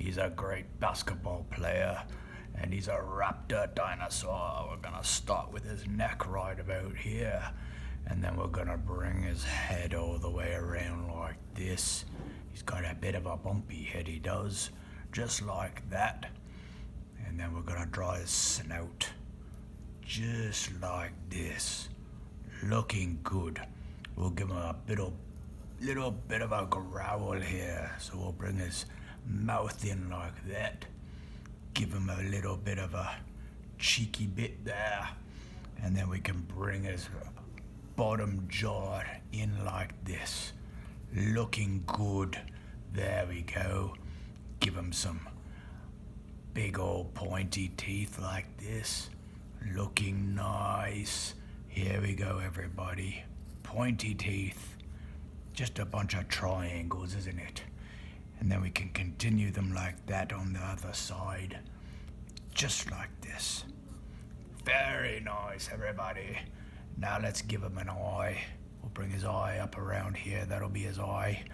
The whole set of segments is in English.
He's a great basketball player, and he's a raptor dinosaur. We're gonna start with his neck right about here, and then we're gonna bring his head all the way around like this. He's got a bit of a bumpy head, he does, just like that. And then we're gonna draw his snout, just like this, looking good. We'll give him a little bit of a growl here, so we'll bring his mouth in like that, give him a little bit of a cheeky bit there, and then we can bring his bottom jaw in like this, looking good. There we go. Give him some big old pointy teeth like this, looking nice. Here we go, everybody. Pointy teeth. Just a bunch of triangles, isn't it? And then we can continue them like that on the other side. Just like this. Very nice, everybody. Now let's give him an eye. We'll bring his eye up around here. That'll be his eye.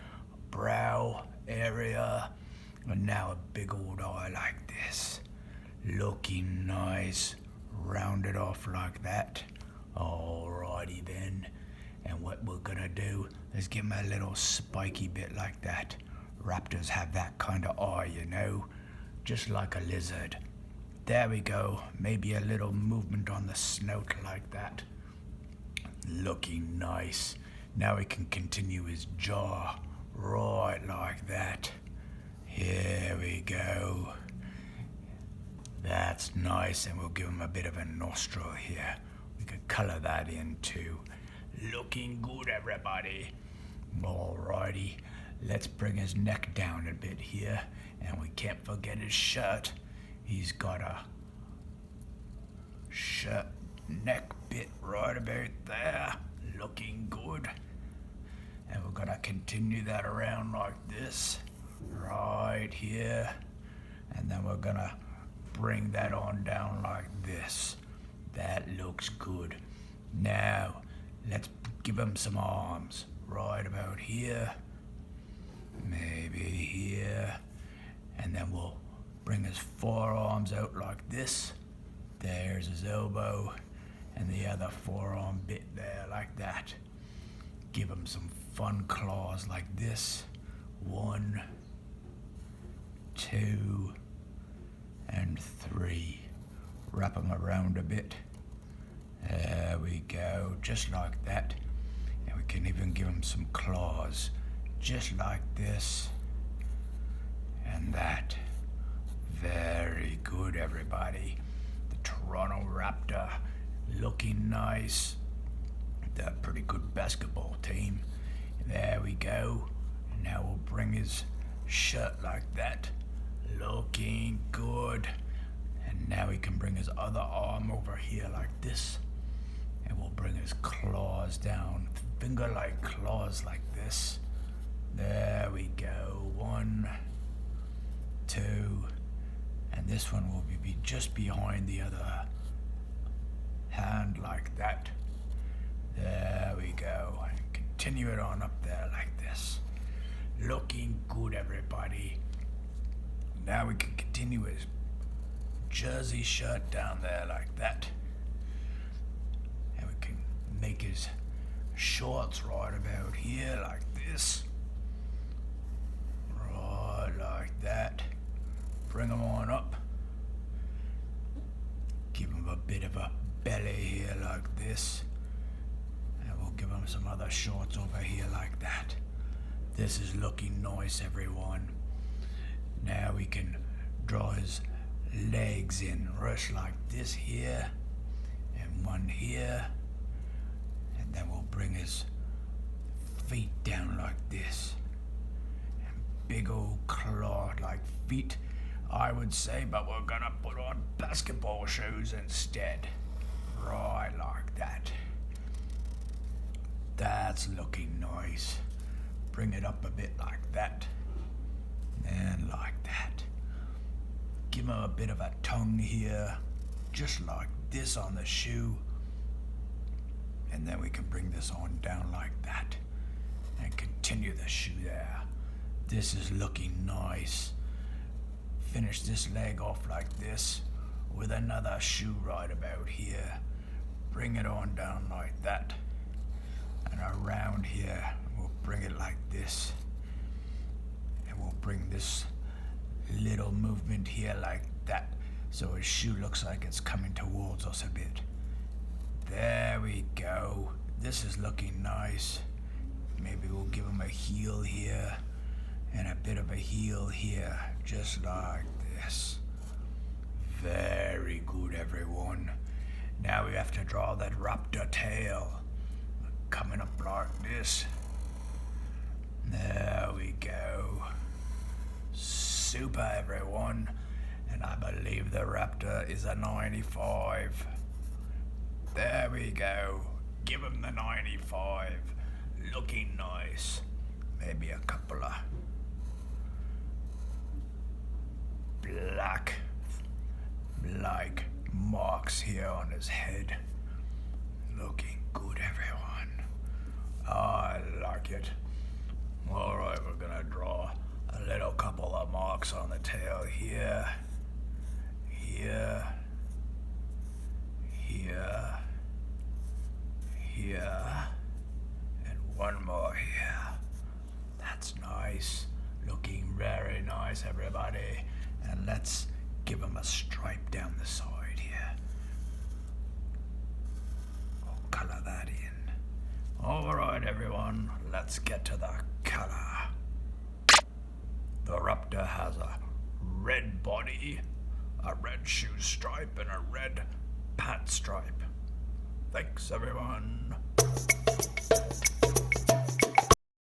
Brow area. And now a big old eye like this. Looking nice. Rounded off like that. Alrighty then. And what we're gonna do is give him a little spiky bit like that. Raptors have that kind of eye, you know, just like a lizard. There we go. Maybe a little movement on the snout like that. Looking nice. Now we can continue his jaw, right like that. Here we go. That's nice, and we'll give him a bit of a nostril here. We could color that in too. Looking good, everybody. Alrighty, let's bring his neck down a bit here, and we can't forget his shirt. He's got a shirt neck bit right about there, looking good. And we're gonna continue that around like this, right here, and then we're gonna bring that on down like this. That looks good. Now, let's give him some arms. Right about here, maybe here, and then we'll bring his forearms out like this. There's his elbow, and the other forearm bit there like that. Give him some fun claws like this. 1, 2, and 3. Wrap him around a bit. There we go, just like that. And we can even give him some claws, just like this and that. Very good, everybody. The Toronto Raptor, looking nice. They're a pretty good basketball team. There we go. Now we'll bring his shirt like that, looking good. And now we can bring his other arm over here like this. And we'll bring his claws down, finger-like claws like this. There we go. 1, 2, and this one will be just behind the other hand like that. There we go. And continue it on up there like this. Looking good, everybody. Now we can continue his jersey shirt down there like that. And we can make his shorts right about here like this. Right like that. Bring them on up. Give him a bit of a belly here like this. And we'll give him some other shorts over here like that. This is looking nice, everyone. Now we can draw his legs in, rush like this here, and one here, and then we'll bring his feet down like this, and big old claw-like feet, I would say, but we're gonna put on basketball shoes instead, right like that. That's looking nice. Bring it up a bit like that, and like that. Give him a bit of a tongue here, just like this on the shoe. And then we can bring this on down like that and continue the shoe there. This is looking nice. finish this leg off like this with another shoe right about here. Bring it on down like that. And around here, we'll bring it like this. And we'll bring this little movement here like that, so his shoe looks like it's coming towards us a bit. There we go. This is looking nice. Maybe we'll give him a heel here and a bit of a heel here, just like this. Very good, everyone. Now we have to draw that raptor tail. Coming up like this. There we go. Super, everyone. And I believe the raptor is a 95. There we go. Give him the 95. Looking nice. Maybe a couple of black like marks here on his head. Looking good, everyone. I like it. Alright, we're gonna draw a little couple of marks on the tail here. Here. Here. Here. And one more here. That's nice. Looking very nice, everybody. And let's give him a stripe down the side here. We'll color that in. Alright, everyone, let's get to the color. The raptor has a red body, a red shoe stripe, and a red pant stripe. Thanks, everyone.